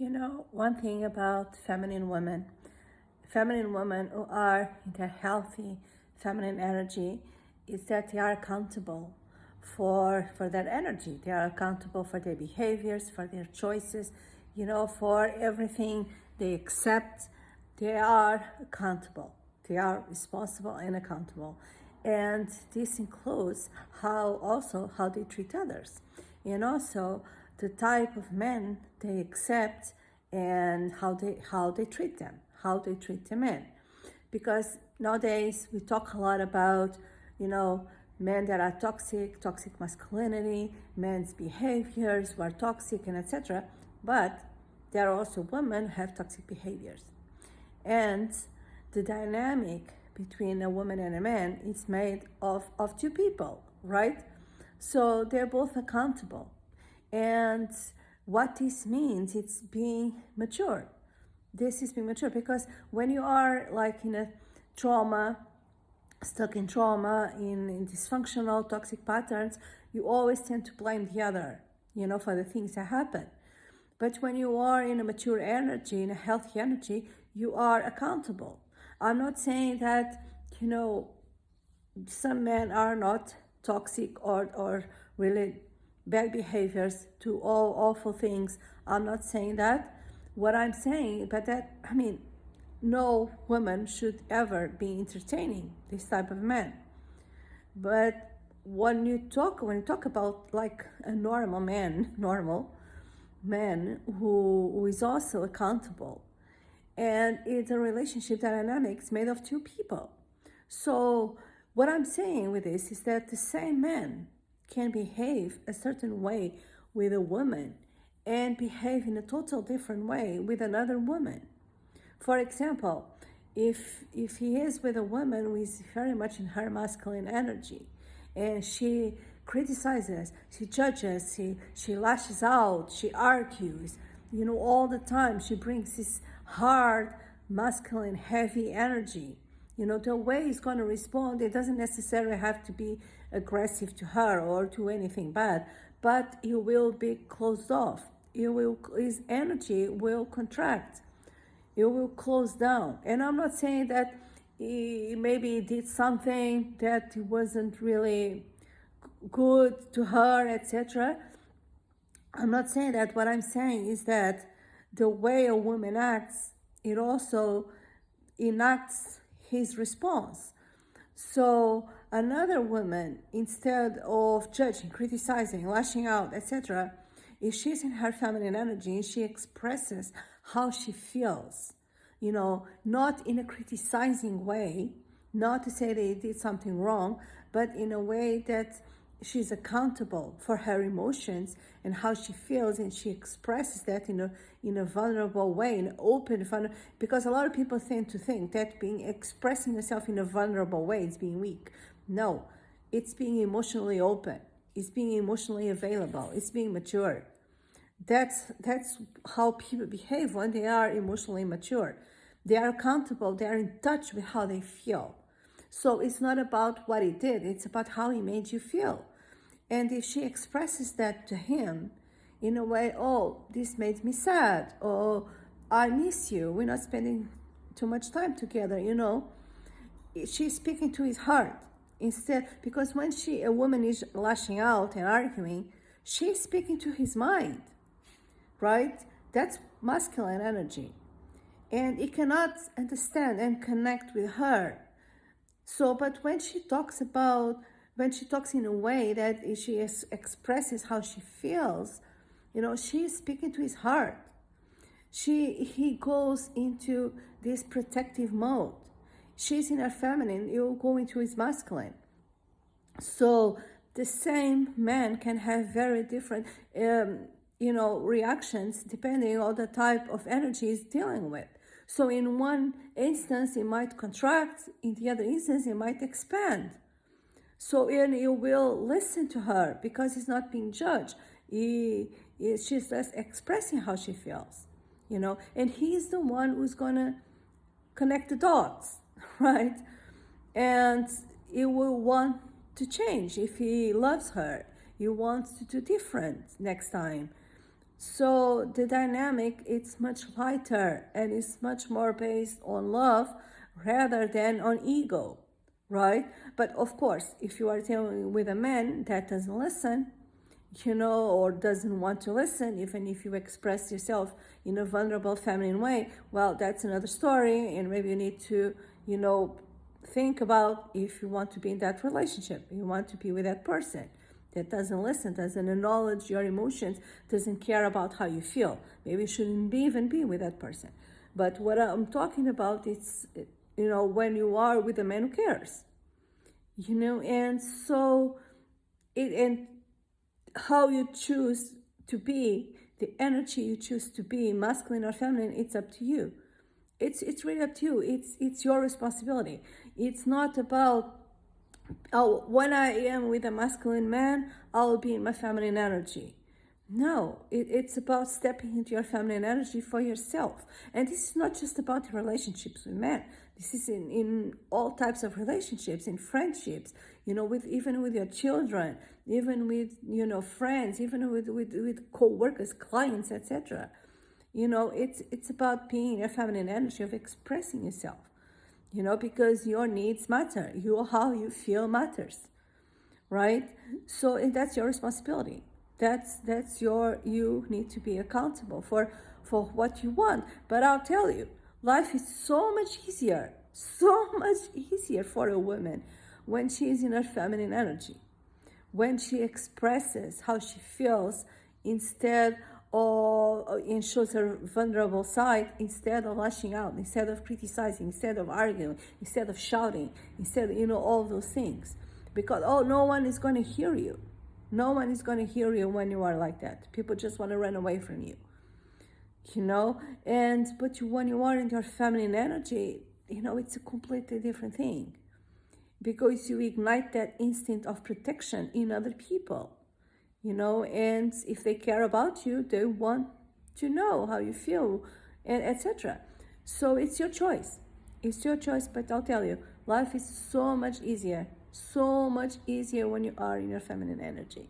One thing about feminine women who are in their healthy feminine energy is that they are accountable for their energy. They are accountable for their behaviors, for their choices, for everything they accept. They are accountable. They are responsible and accountable. And this includes how they treat others, and also the type of men they accept and how they treat them, how they treat the men. Because nowadays we talk a lot about, men that are toxic masculinity, men's behaviors were toxic, and etc. But there are also women who have toxic behaviors. And the dynamic between a woman and a man is made of two people, right? So they're both accountable. And what this means, it's being mature. This is being mature, because when you are like in a trauma, stuck in trauma, in dysfunctional, toxic patterns, you always tend to blame the other, for the things that happen. But when you are in a mature energy, in a healthy energy, you are accountable. I'm not saying that, some men are not toxic or really bad behaviors, to all awful things. I'm not saying that. What I'm saying, but that, no woman should ever be entertaining this type of man. But when you talk about like a normal man who is also accountable, and it's a relationship dynamics made of two people. So what I'm saying with this is that the same man can behave a certain way with a woman and behave in a total different way with another woman. For example, if he is with a woman who is very much in her masculine energy, and she criticizes, she judges, she lashes out, she argues, all the time, she brings this hard, masculine, heavy energy. The way he's going to respond, it doesn't necessarily have to be aggressive to her or to anything bad, but he will be closed off. His energy will contract. It will close down. And I'm not saying that he maybe did something that wasn't really good to her, etc. I'm not saying that. What I'm saying is that the way a woman acts, it also enacts his response. So another woman, instead of judging, criticizing, lashing out, etc., if she's in her feminine energy, she expresses how she feels, not in a criticizing way, not to say they did something wrong, but in a way that she's accountable for her emotions and how she feels, and she expresses that in a vulnerable way, in an open, because a lot of people tend to think that expressing yourself in a vulnerable way is being weak. No, it's being emotionally open. It's being emotionally available. It's being mature. That's how people behave when they are emotionally mature. They are accountable. They are in touch with how they feel. So it's not about what he did. It's about how he made you feel. And if she expresses that to him in a way, oh, this made me sad, or I miss you, we're not spending too much time together, she's speaking to his heart instead, because when a woman is lashing out and arguing, she's speaking to his mind, right? That's masculine energy, and he cannot understand and connect with her. So, but when she talks in a way that she expresses how she feels, she is speaking to his heart. He goes into this protective mode. She's in her feminine, you go into his masculine. So the same man can have very different, reactions depending on the type of energy he's dealing with. So in one instance, it might contract. In the other instance, it might expand. So you will listen to her because he's not being judged. She's just expressing how she feels, and he's the one who's going to connect the dots, right? And he will want to change if he loves her. He wants to do different next time. So the dynamic, it's much lighter and it's much more based on love rather than on ego, right? But of course, if you are dealing with a man that doesn't listen, or doesn't want to listen, even if you express yourself in a vulnerable, feminine way, well, that's another story. And maybe you need to, think about if you want to be in that relationship, you want to be with that person that doesn't listen, doesn't acknowledge your emotions, doesn't care about how you feel. Maybe you shouldn't even be with that person. But what I'm talking about is, when you are with a man who cares, and so and how you choose to be, the energy you choose to be, masculine or feminine, it's up to you. It's really up to you. It's your responsibility. It's not about, oh, when I am with a masculine man, I'll be in my feminine energy. No, it's about stepping into your feminine energy for yourself. And this is not just about relationships with men. This is in all types of relationships, in friendships, with even with your children, even with, friends, even with co-workers, clients, etc. It's about being in your feminine energy, of expressing yourself, because your needs matter. How you feel matters, right? So and that's your responsibility. You need to be accountable for what you want. But I'll tell you, life is so much easier for a woman when she is in her feminine energy, when she expresses how she feels instead of, and shows her vulnerable side, instead of lashing out, instead of criticizing, instead of arguing, instead of shouting, instead of, all those things. Because, no one is going to hear you. No one is going to hear you when you are like that. People just want to run away from you. But when you are in your feminine energy, it's a completely different thing, because you ignite that instinct of protection in other people, and if they care about you, they want to know how you feel, and etc. So it's your choice. But I'll tell you, life is so much easier when you are in your feminine energy.